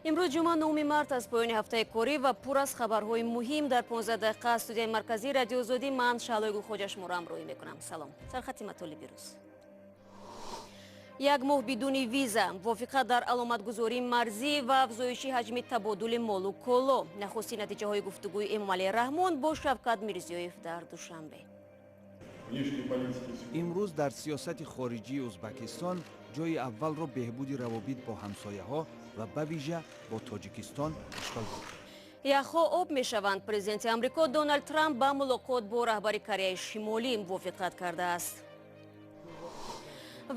امروز جمعه 9 مارت از پایان هفته کاری و پر از خبرهای مهم در 15 دقیقه استودیوی مرکزی رادیو آزادی من شالوی خوجش مرام روی میکنم. سلام. سرخط مطالبی روز. یک ماه بدون ویزا، مувофиқат در علامتگذاری مرزی و افزایش حجم تبادل مال و کالا. نخستین نتیجه های گفتگوی امام علی رحمان با شوکت میرزیویف در دوشنبه. امروز در سیاست خارجی ازبکستان جای اول را بهبود روابط با همسایه‌ها و به ویژه با تاجیکستان اشغال بود. یخها آب میشوند. پرزیدنت آمریکا دونالد ترامپ با ملاقات با رهبری کره شمالی موافقت کرده است.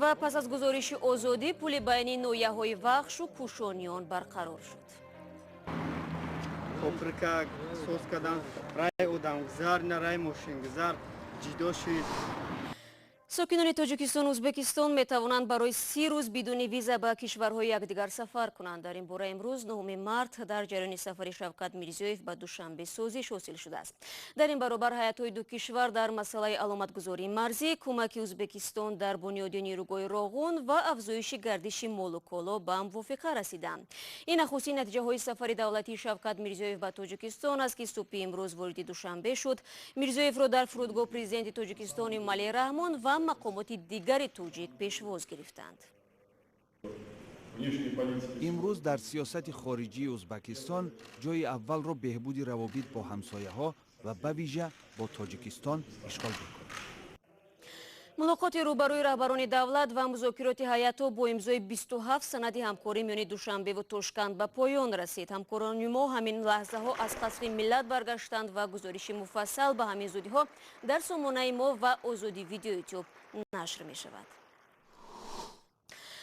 و پس از گزارش آزادی پول بین نویه‌های وحش و کوشانیان برقرار شد. Afrika soskadan ray odamguzar na ray moshinguzar jido shud. ساکنان تاجیکستان و ازبکستان می توانند برای 30 روز بدون ویزا به کشورهای یکدیگر سفر کنند. در این باره امروز 9 مارت در جریان سفر شوکت میرزیویف به دوشنبه سازش حاصل شده است. در این برابر هیئت‌های دو کشور در مسئله علامتگذاری مرزی، کمک ازبکستان در بنیاد نیروگاه راغون و افزایش گردش مال و کالا به موافقه رسیدند. این نخستین نتیجه های سفر دولتی شوکت میرزیویف به تاجیکستان است که صبح امروز وارد دوشنبه شد. میرزیویف را در فرودگاه پرزیدنت تاجیکستان ائمه علی رحمان و مقامات دیگر توجیک پیشواز گرفتند. امروز در سیاست خارجی ازبکستان جای اول را بهبود روابط با همسایه‌ها و به ویژه با تاجیکستان اشغال می‌کند. ملاقات روبروی رهبران دولت و مذاکرات هیئت‌ها با امضای 27 سند همکاری میان دوشنبه و تاشکند به پایان رسید. همکاران ما همین لحظه ها از قصر ملت برگشتند و گزارش مفصل به همین زودی ها در سامانه ما و آزادی ویدیو یوتیوب نشر می شود.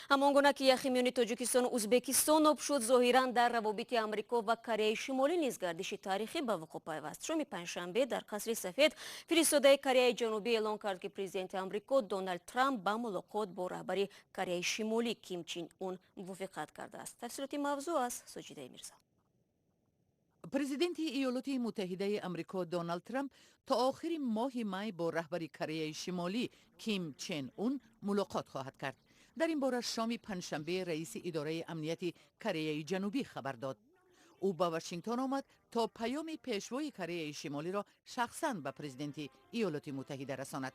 همانگونه که یخی میان تاجیکستان و ازبکستان آب شد، ظاهراً در روابط آمریکا و کره شمالی نیز گردش تاریخی به وقوع پیوست. شام پنجشنبه در قصر سفید فرستاده کره جنوبی اعلام کرد که پرزیدنت آمریکا دونالد ترامپ با ملاقات با رهبری کره شمالی کیم چین اون موافقت کرده است. تفصیلات موضوع از سجیده میرزا. پرزیدنت ایالات متحده آمریکا دونالد ترامپ تا آخر ماه می با رهبری کره شمالی کیم چین اون ملاقات خواهد کرد. در این باره شام پنجشنبه رئیس اداره امنیت کره جنوبی خبر داد. او به واشنگتن آمد تا پیام پیشوای کره شمالی را شخصاً به پرزیدنت ایالات متحده رساند.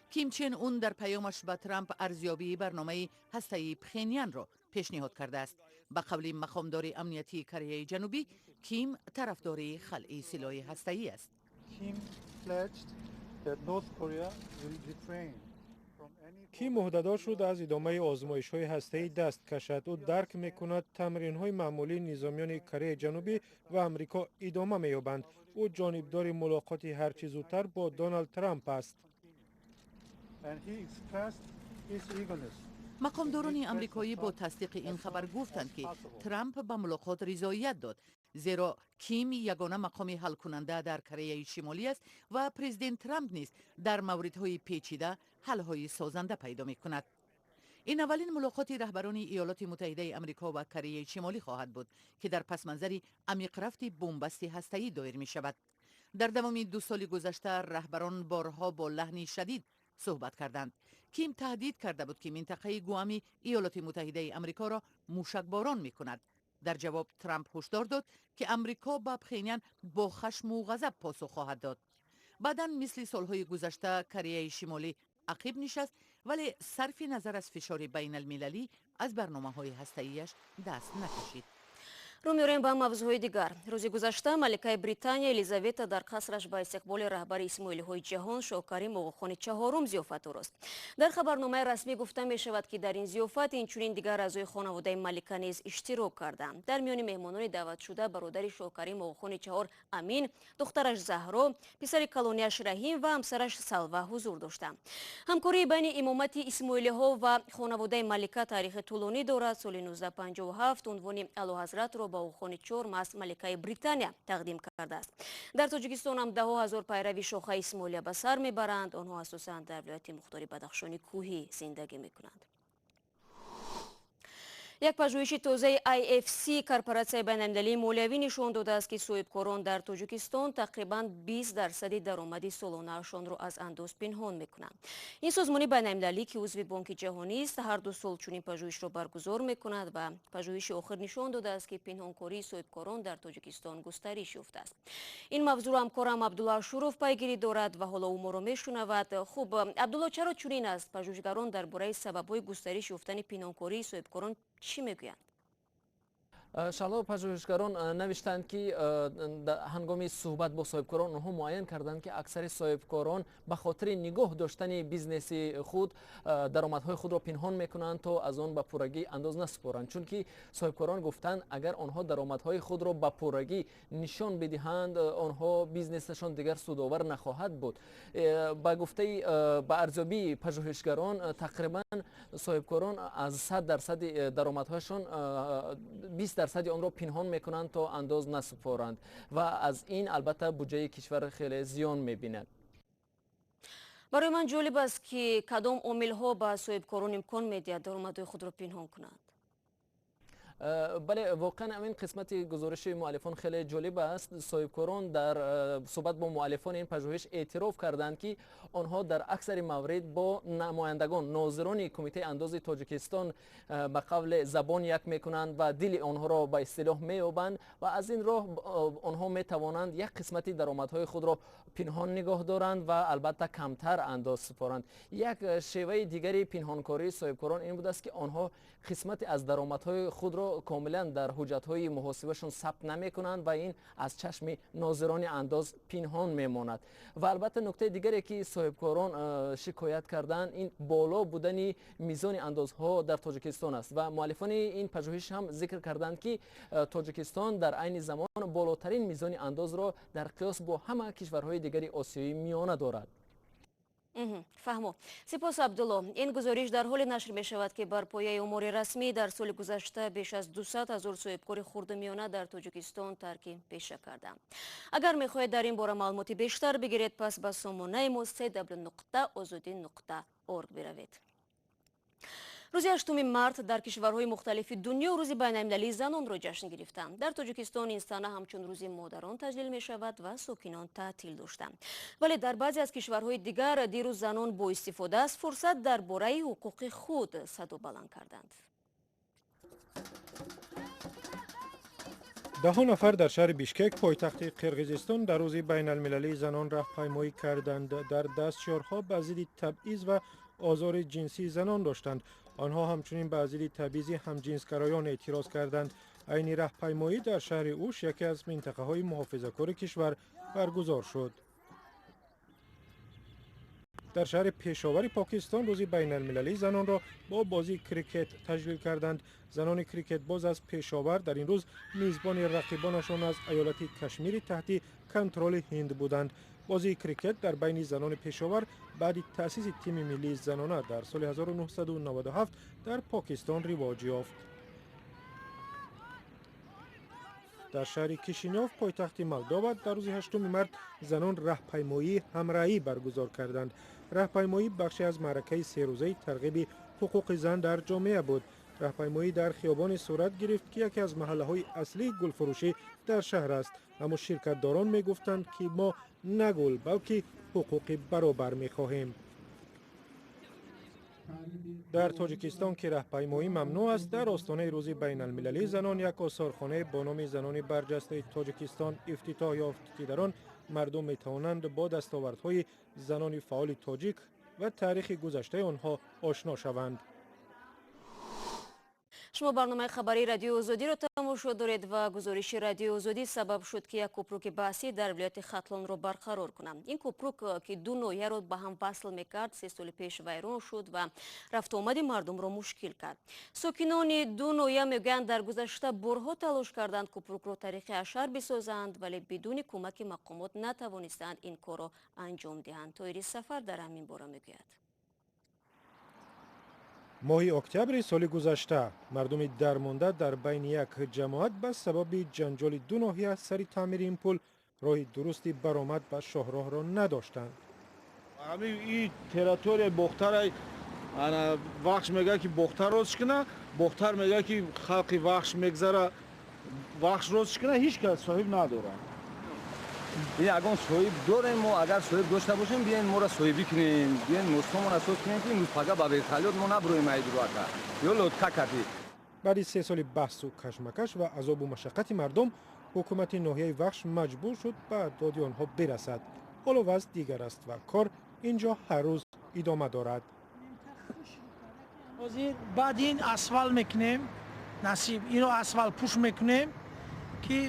کیم چین اون در پیامش به ترامپ ارزیابی برنامه هسته‌ای پخینیان را پیشنهاد کرده است. به قول مقامدار امنیتی کره جنوبی، کیم طرفدار خلع سلاح هسته‌ای است. کیم عهده‌دار شد از ادامه آزمایش‌های هسته‌ای دست کشد. او درک می‌کند تمرین‌های معمولی نظامیان کره جنوبی و آمریکا ادامه می‌یابند. او جانبدار ملاقات هرچه زودتر با دونالد ترامپ است. مقامداران آمریکایی با تصدیق این خبر گفتند که ترامپ به ملاقات رضایت داد، زیرا کیم یگانه مقام حل کننده در کره شمالی است و پرزیدنت ترامپ نیز در موردهای پیچیده حل‌های سازنده پیدا می‌کند. این اولین ملاقات رهبران ایالات متحده آمریکا و کره شمالی خواهد بود که در پس منظر عمیق رفت بنبست هسته‌ای دایر می‌شود. در تمام 2 سال گذشته رهبران بارها با لحنی شدید صحبت کردند. کیم تهدید کرده بود که منطقه گوامی ایالات متحده آمریکا را موشکباران می‌کند. در جواب ترامپ هشدار داد که آمریکا به پخینیان با خشم و غضب پاسخ خواهد داد. بعداً مثل سالهای گذشته کره شمالی عقب نشست، ولی صرف نظر از فشار بین المللی از برنامه‌های هسته‌ایش دست نکشید. رو می‌رویم به موضوعهای دیگر. روز گذشته ملکه بریتانیا الیزابتا در قصرش به استقبال رهبر اسماعیلی‌های جهان شاکریم آقاخان چهارم ضیافت راست. در خبرنامه رسمی گفته می‌شود که در این ضیافت اینچنین دیگر اعضای خانواده ملکه نیز اشتراک کردند. در میان مهمانان دعوت شده برادر شاکریم آقاخان چهار امین، دخترش زهرا، پسر کلونیش رحیم و همسرش سلوا حضور داشتند. همکاری بین امامت اسماعیلی‌ها و خانواده ملکه تاریخ طولانی دارد. سال 1957 عنوان اعلیحضرت را با آقاخان چهارم از ملکه بریتانیا تقدیم کرده است. در تاجیکستان هم 10,000 پیروی شاخه اسماعیلیه به سر میبرند. آنها اساساً در ولایت مختار بدخشان کوهی زندگی میکنند. یک پژوهش تازه IFC корпорация байналмилалии молиявӣ нишон додааст ки соҳибкорон дар тоҷикистон тақрибан 20% даромади солонаашонро аз андоз пинҳон мекунанд. ин созмони байналмилалӣ ки узви бонки ҷаҳонист ҳар ду сол чунин пажӯҳишро баргузор мекунад ва пажӯҳиши охир нишон додааст ки пинҳонкории соҳибкорон дар тоҷикистон густариш ёфтааст. ин мавзӯъро ҳамкорам Абдулло Ашуров пайгирӣ дорад ва ҳоло ӯ моро мешунавад. хуб Абдулло, чаро чунин аст? пажӯҳишгарон дар бораи сабабҳои густариш ёфтани пинҳонкории соҳибкорон чӣ мегӯянд? шало, пажӯҳишгарон навиштанд ки ҳангоми суҳбат бо соҳибкорон онҳо муайян карданд ки аксари соҳибкорон ба хотири нигоҳ доштани бизнеси худ даромадҳои худро пинҳон мекунанд то аз он ба пуррагӣ андоз насупоранд. чунки соҳибкорон гуфтанд агар онҳо даромадҳои худро ба пуррагӣ нишон бидиҳанд, онҳо бизнесашон дигар судовар нахоҳад буд. ба гуфтаи ба арзёбии пажӯҳишгарон тақрибан соҳибкорон аз 100% даромадҳояшон 20% онро пинҳон мекунанд то андоз насупоранд ва аз ин албатта буҷаи кишвар хеле зиён мебинад. барои ман ҷолиб аст ки кадом омилҳо ба соҳибкорон имкон медиҳад даромадҳои худро пинҳон кунанд? бале, воқеан амин қисмати гузориши муаллифон хеле ҷолиб аст. соҳибкорон дар суҳбат бо муаллифони ин пажӯҳиш эътироф карданд ки онҳо дар аксари маврид бо намояндагон нозирони кумитаи андози тоҷикистон ба қавле забон як мекунанд ва дили онҳоро ба истилоҳ меёбанд ва аз ин роҳ онҳо метавонанд як қисмати даромадҳои худро пинҳон нигоҳ доранд ва албатта камтар андоз супоранд. як шеваи дигари пинҳонкории соҳибкорон ин будааст ки онҳо қисмати аз даромадҳои худро комилан дар ҳуҷҷатҳои муҳосибашон сабт намекунанд ва ин аз чашми нозирони андоз пинҳон мемонад. ва албатта нуктаи дигаре ки соҳибкорон шикоят карданд ин боло будани мизони андозҳо дар тоҷикистон аст ва муаллифони ин пажӯҳиш ҳам зикр карданд ки тоҷикистон дар айни замон болотарин мизони андозро дар қиёс бо ҳама кишварҳои дигари осиёӣ миёна дорад. фаҳмо. сипос Абдулло. ин гузориш дар ҳоле нашр мешавад ки бар пояи омори расмӣ дар соли гузашта беш аз 200 000 соҳибкори хурдумиёна дар Тоҷикистон тарки пеша карданд. агар мехоҳед дар ин бора маълумоти бештар бигиред, пас ба сомонаи мо www.ozodin.org биравед. рӯзи 8 март дар кишварҳои мухталифи дунё рӯзи байналмилалии занонро ҷашн гирифтанд. дар Тоҷикистон ин сана ҳамчун рӯзи модарон таҷлил мешавад ва сокинон таътил доштанд. вале дар баъзе аз кишварҳои дигар дирӯз занон бо истифода аз фурсат дар бораи ҳуқуқи худ садо баланд карданд. 10 нафар дар шаҳри Бишкек, пойтахти Қирғизистон, дар рӯзи байналмилалии занон раҳпаймоӣ карданд. дар дастшорҳо ба зидди табъиз ва озори ҷинсии занон доштанд. آنها همچنین به ضد تبعیض همجنسگرایان اعتراض کردند. عین راهپیمایی در شهر اوش یکی از منطقه‌های محافظه‌کار کشور برگزار شد. در شهر پشاور پاکستان روز بین المللی زنان را با بازی کریکت تجلیل کردند. زنان کریکت باز از پشاور در این روز میزبان رقیبانشان از ایالت کشمیر تحت کنترل هند بودند. بازی کریکت در بین زنان پشاور بعد تأسیس تیم ملی زنانه در سال 1997 در پاکستان رواج یافت. در شهر کیشینیوف پایتخت مولداوا در روز 8 مارس زنان راهپیمایی همراهی برگزار کردند. راهپیمایی بخشی از معرکه 3 روزه ترغیب حقوق زن در جامعه بود. راهپیمایی در خیابان صورت گرفت که یکی از محله‌های اصلی گلفروشی در شهر است. اما شرکت‌داران می‌گفتند که ما نه گل بلکه حقوق برابر می‌خواهیم. در تاجیکستان که راهپیمایی ممنوع است، در آستانه روز بین المللی زنان یک آثارخانه با نام زنان برجسته تاجیکستان افتتاح یافت که در آن مردم می‌توانند با دستاوردهای زنان فعال تاجیک و تاریخ گذشته آنها آشنا شوند. شما برنامه خبری رادیو آزادی را تماشا دارید و گزارش رادیو آزادی سبب شد که یک کوپروک بحثی در ولایت خطلون را برقرار کنند. این کوپروک که دو ناحیه را به هم وصل میکرد 3 سال پیش ویران شد و رفت آمد مردم را مشکل کرد. ساکنان دو ناحیه میگویند در گذشته بارها تلاش کردند کوپروک را طریق اشر بسازند ولی بدون کمک مقامات نتوانستند این کار را انجام دهند. طاهر سفر در همین باره میگوید. ماه اکتبر سال گذشته مردم درمانده در بین یک جماعت به سبب جنجال دو ناحیه سر تعمیر این پل راه درستی برآمد به شاهراه را نداشتند. همین این تریتوری بختر انا وقت میگه که بختر روز کنه бохтар мегӯяд ки халқи вахш мегзара вахш рост кунад ҳеҷ кас соҳиб надорад. ягон соҳиб дорем мо, агар соҳиб дошта бошем биен моро соҳибӣ кунем, биен мостомон асос кунем ки имрӯз пага ба верталёт мо набуроем айдурака ё лодка кати. баъди 3 соли баҳсу кашмакаш ва азобу машаққати мардум, ҳукумати ноҳияи вахш маҷбур шуд ба доди онҳо бирасад. ҳоло вазъ дигар аст ва кор инҷо ҳар рӯз идома дорад. ҳозир баъди ин асфал мекунем, насиб инро асфал пуш мекунем ки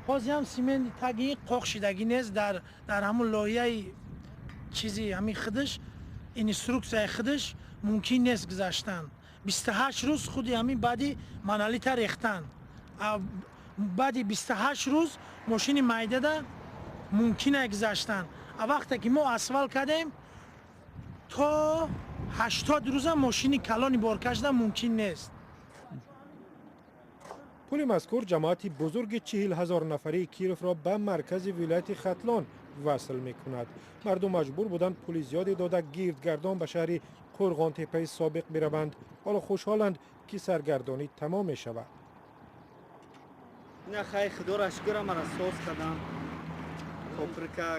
ҳозир ҳам сементи таги қоқ шидагӣ нест дар ҳамун лоиҳаи чизи ҳамин худаш инструксияи худаш мумкин нест гузаштан. 28 рӯз худи ҳамин баъди монолита рехтан. баъди 28 рӯз мошини майдада мумкин аст гузаштан. вақте ки мо асфал кардем то 80 рӯза мошини калони боркашда мумкин нест. пули мазкур ҷамоати бузурги 40,000 нафарии Киевро ба маркази вилояти Хатлон васл мекунад. мардум маҷбур буданд пули зиёде дода гирдгардон ба шаҳри қурғонтепаи собиқ бираванд. ҳоло хушҳоланд ки саргардонӣ тамом мешавад. ина хай худоро шукра мара соз кардам, поприка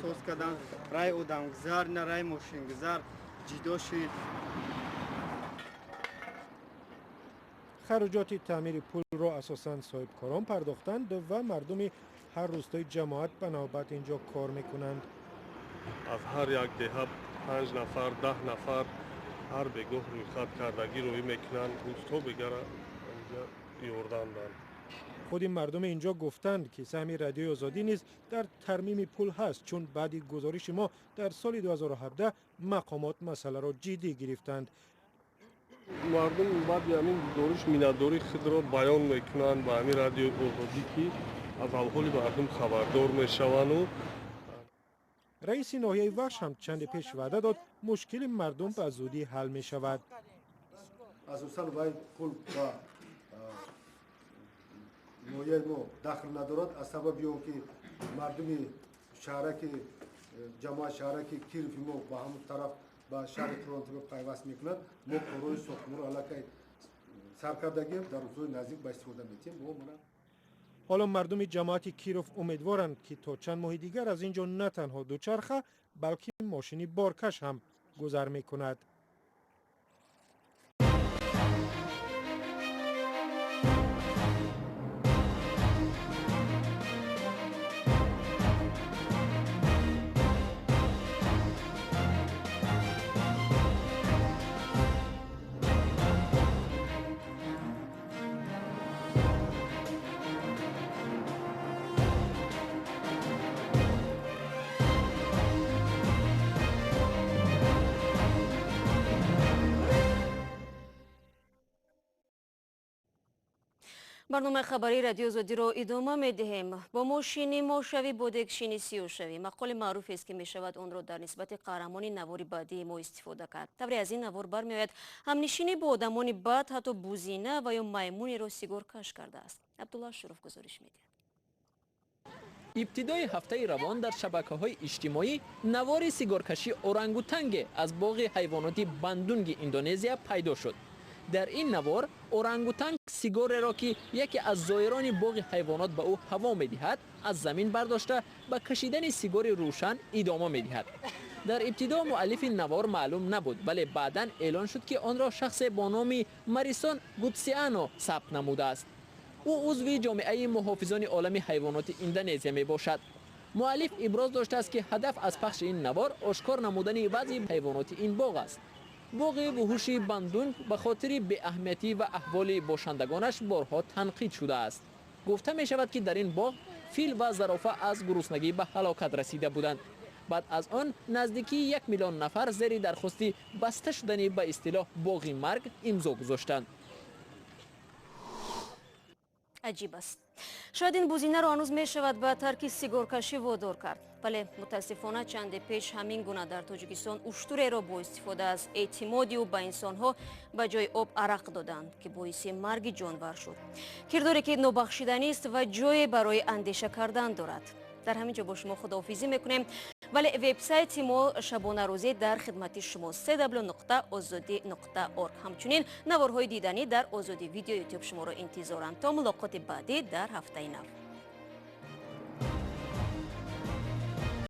соз кардам, рай одамгузар, ина рай мошингузар ҷидо шуд. хароҷоти таъмири пулро асосан соҳибкорон пардохтанд ва мардуми ҳар рӯстаи ҷамоат ба навбат инҷо кор мекунанд. аз ҳар як деҳа 5 нафар 10 нафар ҳар бегоҳ рӯйхат кардагӣ рӯӣ мекунанд, рӯзто бигара инҷа ёрданданд. худи мардуми инҷо гуфтанд ки саҳми радиои озодӣ низ дар тармими пул ҳаст, чун баъди гузориши мо дар соли 2017 мақомот масъаларо ҷиддӣ гирифтанд. мардум баъди ҳамин гузориш миннатдории худро баён мекунанд ба ҳамин радиои озодӣ ки аз аҳволи мардум хабардор мешаванду раиси ноҳияи вахш ҳам чанде пеш ваъда дод мушкили мардум ба зудӣ ҳал мешавад. асосан вай пул ба ноҳияи мо дахл надорад аз сабаби он ки мардуми шаҳраки ҷамоати шаҳраки Киеви мо ба ҳамон тараф ба шаҳри Қурғонтепа пайваст мекунад. мо корои сохтмонро аллакай сар кардагем дар рӯзҳои наздик ба истифода метиҳем. ҳоло мардуми ҷамоати Киев умедворанд ки то чанд моҳи дигар аз инҷо на танҳо дучарха, балки мошини боркаш ҳам гузар мекунад. барномаи хабари радиои озодиро идома медиҳем. бо мошини мошавӣ бодекшини сиёшавӣ мақоли маъруфест ки мешавад онро дар нисбати қаҳрамони навори баъдии мо истифода кард. тавре аз ин навор бармеояд ҳамнишинӣ бо одамони бад ҳатто бузина ва ё маймунеро сигоркаш кардааст. абдулла шуруф гузориш медиҳад. ибтидои ҳафтаи равон дар шабакаҳои иҷтимоӣ навори сигоркаши орангутанге аз боғи ҳайвоноти бандунги Индонезия пайдо шуд. дар ин навор орангутанг сигореро ки яке аз зоирони боғи ҳайвонот ба ӯ ҳаво медиҳад, аз замин бардошта ба кашидани сигори рӯшан идома медиҳад. дар ибтидо муаллифи навор маълум набуд, вале баъдан эълон шуд ки онро шахсе бо номи Марисон Гутсиано сабт намудааст. ӯ узви ҷомеаи муҳофизони олами ҳайвоноти Индонезия мебошад. муаллиф иброз доштааст ки ҳадаф аз пахши ин навор ошкор намудани вазъи ҳайвоноти ин боғ аст. боғи вуҳуши бандунг ба хотири беаҳамиятӣ ва аҳволи бошандагонаш борҳо танқид шудааст. гуфта мешавад ки дар ин боғ фил ва зарофа аз гуруснагӣ ба ҳалокат расида буданд. баъд аз он наздики 1 миллион нафар зери дархости баста шудани ба истилоҳ боғи марг имзо гузоштанд. аҷиб аст. шояд ин бузинаро ҳанӯз мешавад ба тарки сигоркашӣ водор кард. вале мутаассифона чанде пеш ҳамин гуна дар Тоҷикистон уштуреро бо истифода аз эътимоди ӯ ба инсонҳо ба ҷои об арақ доданд ки боиси марги ҷонвар шуд. кирдоре ки нобахшиданист ва ҷое барои андеша кардан дорад. дар ҳамин ҷо бо шумо худоҳофизӣ мекунем. вале вебсайти мо шабонарӯзӣ дар хидмати шумо www.ozodi.org. ҳамчунин наворҳои диданӣ дар озоди видео ютуб шуморо интизоранд. То мулоқоти баъдӣ дар ҳафтаи нав.